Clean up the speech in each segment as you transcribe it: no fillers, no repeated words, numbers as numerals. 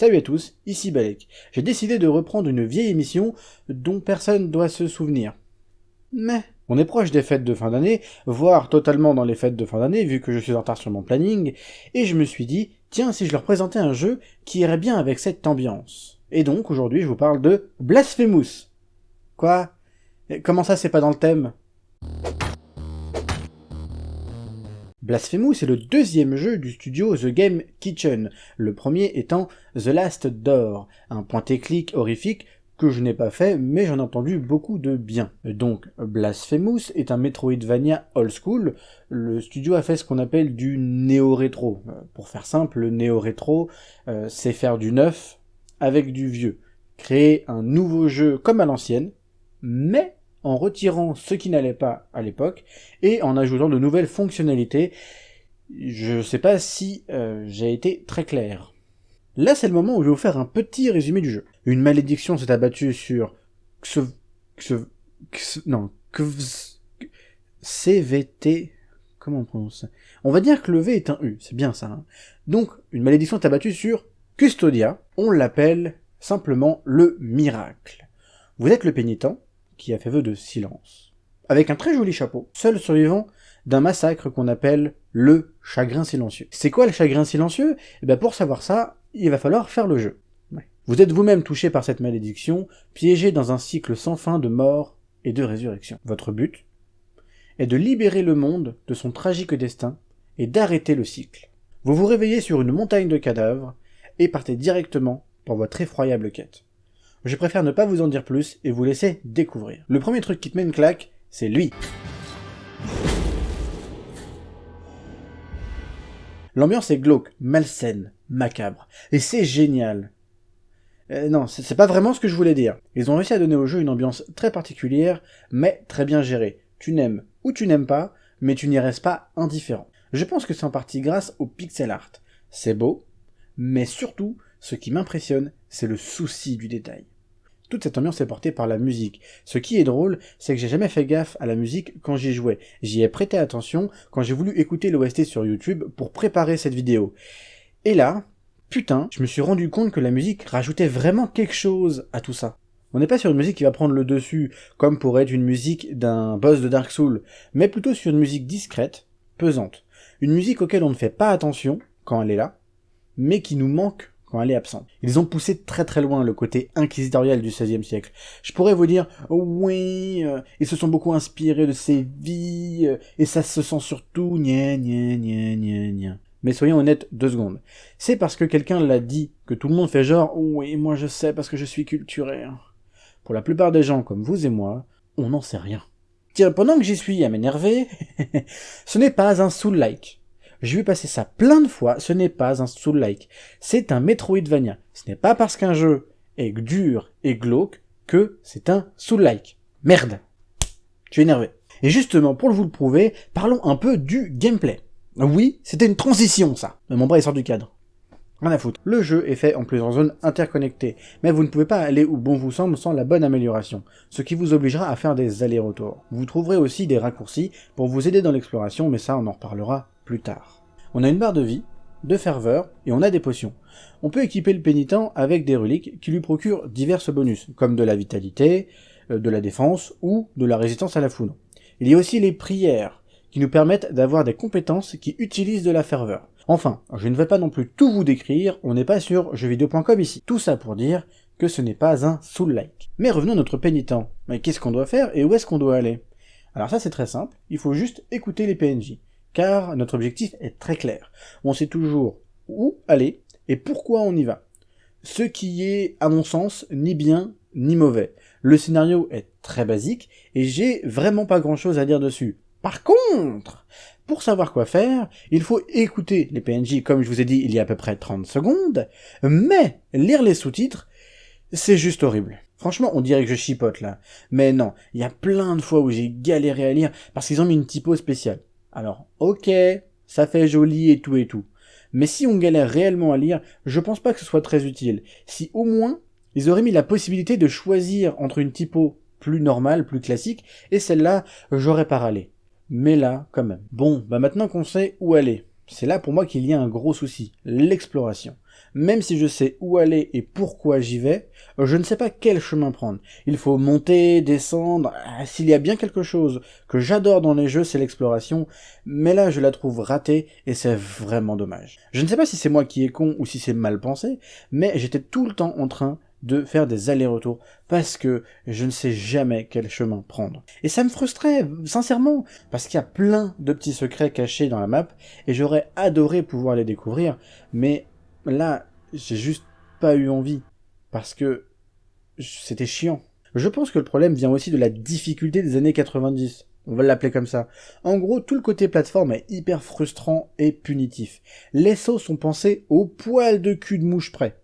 Salut à tous, ici Balek. J'ai décidé de reprendre une vieille émission dont personne doit se souvenir. Mais on est proche des fêtes de fin d'année, voire totalement dans les fêtes de fin d'année vu que je suis en retard sur mon planning, et je me suis dit, tiens, si je leur présentais un jeu qui irait bien avec cette ambiance. Et donc aujourd'hui je vous parle de Blasphemous. Quoi ? Comment ça c'est pas dans le thème ? Blasphemous est le deuxième jeu du studio The Game Kitchen, le premier étant The Last Door, un point-et-clic horrifique que je n'ai pas fait, mais j'en ai entendu beaucoup de bien. Donc, Blasphemous est un Metroidvania old school. Le studio a fait ce qu'on appelle du néo-rétro. Pour faire simple, le néo-rétro, c'est faire du neuf avec du vieux. Créer un nouveau jeu comme à l'ancienne, mais en retirant ce qui n'allait pas à l'époque, et en ajoutant de nouvelles fonctionnalités. Je sais pas si j'ai été très clair. Là, c'est le moment où je vais vous faire un petit résumé du jeu. Une malédiction s'est abattue sur CVT... Comment on prononce ça ? On va dire que le V est un U, c'est bien ça. Hein. Donc, une malédiction s'est abattue sur Custodia. On l'appelle simplement le miracle. Vous êtes le pénitent, qui a fait vœu de silence, avec un très joli chapeau, seul survivant d'un massacre qu'on appelle le chagrin silencieux. C'est quoi le chagrin silencieux ? Eh bien pour savoir ça, il va falloir faire le jeu. Ouais. Vous êtes vous-même touché par cette malédiction, piégé dans un cycle sans fin de mort et de résurrection. Votre but est de libérer le monde de son tragique destin et d'arrêter le cycle. Vous vous réveillez sur une montagne de cadavres et partez directement pour votre effroyable quête. Je préfère ne pas vous en dire plus et vous laisser découvrir. Le premier truc qui te met une claque, c'est lui. L'ambiance est glauque, malsaine, macabre, et c'est génial. Non, c'est pas vraiment ce que je voulais dire. Ils ont réussi à donner au jeu une ambiance très particulière, mais très bien gérée. Tu n'aimes ou tu n'aimes pas, mais tu n'y restes pas indifférent. Je pense que c'est en partie grâce au pixel art. C'est beau, mais surtout, ce qui m'impressionne, c'est le souci du détail. Toute cette ambiance est portée par la musique. Ce qui est drôle, c'est que j'ai jamais fait gaffe à la musique quand j'y jouais. J'y ai prêté attention quand j'ai voulu écouter l'OST sur YouTube pour préparer cette vidéo. Et là, putain, je me suis rendu compte que la musique rajoutait vraiment quelque chose à tout ça. On n'est pas sur une musique qui va prendre le dessus, comme pourrait être une musique d'un boss de Dark Souls, mais plutôt sur une musique discrète, pesante. Une musique auquel on ne fait pas attention quand elle est là, mais qui nous manque quand elle est absente. Ils ont poussé très très loin le côté inquisitorial du XVIe siècle. Je pourrais vous dire, oui, ils se sont beaucoup inspirés de ces vies, et ça se sent surtout, gna gna gna gna gna. Mais soyons honnêtes 2 secondes. C'est parce que quelqu'un l'a dit que tout le monde fait genre, oui, moi je sais parce que je suis culturé. Pour la plupart des gens comme vous et moi, on n'en sait rien. Tiens, pendant que j'y suis à m'énerver, ce n'est pas un soul-like. J'ai vu passer ça plein de fois, ce n'est pas un soul-like. C'est un Metroidvania. Ce n'est pas parce qu'un jeu est dur et glauque que c'est un soul-like. Merde. Je suis énervé. Et justement, pour vous le prouver, parlons un peu du gameplay. Oui, c'était une transition, ça. Mais mon bras il sort du cadre. Rien à foutre. Le jeu est fait en plusieurs zones interconnectées, mais vous ne pouvez pas aller où bon vous semble sans la bonne amélioration, ce qui vous obligera à faire des allers-retours. Vous trouverez aussi des raccourcis pour vous aider dans l'exploration, mais ça on en reparlera plus tard. On a une barre de vie, de ferveur, et on a des potions. On peut équiper le pénitent avec des reliques qui lui procurent divers bonus, comme de la vitalité, de la défense ou de la résistance à la foudre. Il y a aussi les prières, qui nous permettent d'avoir des compétences qui utilisent de la ferveur. Enfin, je ne vais pas non plus tout vous décrire, on n'est pas sur jeuxvideo.com ici. Tout ça pour dire que ce n'est pas un soul-like. Mais revenons à notre pénitent. Mais qu'est-ce qu'on doit faire et où est-ce qu'on doit aller ? Alors ça c'est très simple, il faut juste écouter les PNJ. Car notre objectif est très clair. On sait toujours où aller et pourquoi on y va. Ce qui est, à mon sens, ni bien ni mauvais. Le scénario est très basique et j'ai vraiment pas grand chose à dire dessus. Par contre, pour savoir quoi faire, il faut écouter les PNJ comme je vous ai dit il y a à peu près 30 secondes, mais lire les sous-titres, c'est juste horrible. Franchement, on dirait que je chipote là. Mais non, il y a plein de fois où j'ai galéré à lire parce qu'ils ont mis une typo spéciale. Alors, ok, ça fait joli et tout. Mais si on galère réellement à lire, je pense pas que ce soit très utile. Si au moins, ils auraient mis la possibilité de choisir entre une typo plus normale, plus classique, et celle-là, j'aurais pas râlé. Mais là, quand même. Bon, bah maintenant qu'on sait où aller, c'est là pour moi qu'il y a un gros souci, l'exploration. Même si je sais où aller et pourquoi j'y vais, je ne sais pas quel chemin prendre. Il faut monter, descendre. S'il y a bien quelque chose que j'adore dans les jeux, c'est l'exploration, mais là je la trouve ratée et c'est vraiment dommage. Je ne sais pas si c'est moi qui est con ou si c'est mal pensé, mais j'étais tout le temps en train de faire des allers-retours parce que je ne sais jamais quel chemin prendre. Et ça me frustrait, sincèrement, parce qu'il y a plein de petits secrets cachés dans la map et j'aurais adoré pouvoir les découvrir, mais là, j'ai juste pas eu envie parce que c'était chiant. Je pense que le problème vient aussi de la difficulté des années 90. On va l'appeler comme ça. En gros, tout le côté plateforme est hyper frustrant et punitif. Les sauts sont pensés au poil de cul de mouche près.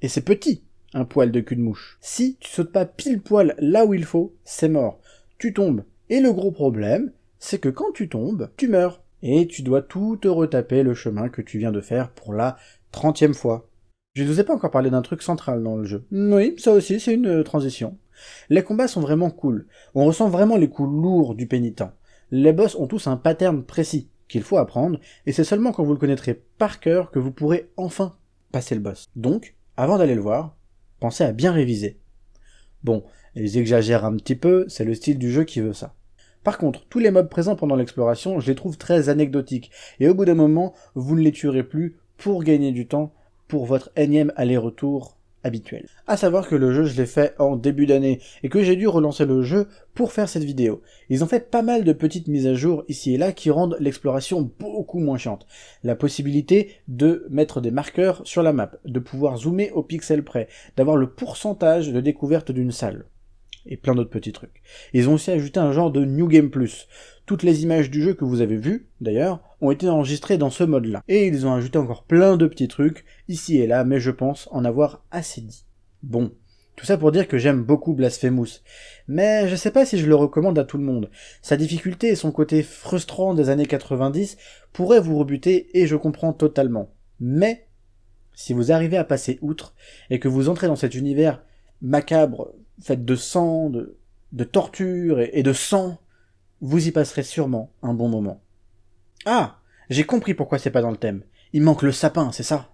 Et c'est petit, un poil de cul de mouche. Si tu sautes pas pile poil là où il faut, c'est mort. Tu tombes. Et le gros problème, c'est que quand tu tombes, tu meurs. Et tu dois tout te retaper le chemin que tu viens de faire pour la 30e fois. Je ne vous ai pas encore parlé d'un truc central dans le jeu. Oui, ça aussi, c'est une transition. Les combats sont vraiment cool. On ressent vraiment les coups lourds du pénitent. Les boss ont tous un pattern précis qu'il faut apprendre, et c'est seulement quand vous le connaîtrez par cœur que vous pourrez enfin passer le boss. Donc, avant d'aller le voir, pensez à bien réviser. Bon, ils exagèrent un petit peu, c'est le style du jeu qui veut ça. Par contre, tous les mobs présents pendant l'exploration, je les trouve très anecdotiques, et au bout d'un moment, vous ne les tuerez plus pour gagner du temps pour votre énième aller-retour habituel. À savoir que le jeu, je l'ai fait en début d'année, et que j'ai dû relancer le jeu pour faire cette vidéo. Ils ont fait pas mal de petites mises à jour ici et là qui rendent l'exploration beaucoup moins chiante. La possibilité de mettre des marqueurs sur la map, de pouvoir zoomer au pixel près, d'avoir le pourcentage de découverte d'une salle. Et plein d'autres petits trucs. Ils ont aussi ajouté un genre de New Game Plus. Toutes les images du jeu que vous avez vues, d'ailleurs, ont été enregistrées dans ce mode-là. Et ils ont ajouté encore plein de petits trucs, ici et là, mais je pense en avoir assez dit. Bon, tout ça pour dire que j'aime beaucoup Blasphemous. Mais je sais pas si je le recommande à tout le monde. Sa difficulté et son côté frustrant des années 90 pourraient vous rebuter, et je comprends totalement. Mais, si vous arrivez à passer outre, et que vous entrez dans cet univers macabre, fait de sang, de torture et de sang, vous y passerez sûrement un bon moment. Ah, j'ai compris pourquoi c'est pas dans le thème. Il manque le sapin, c'est ça?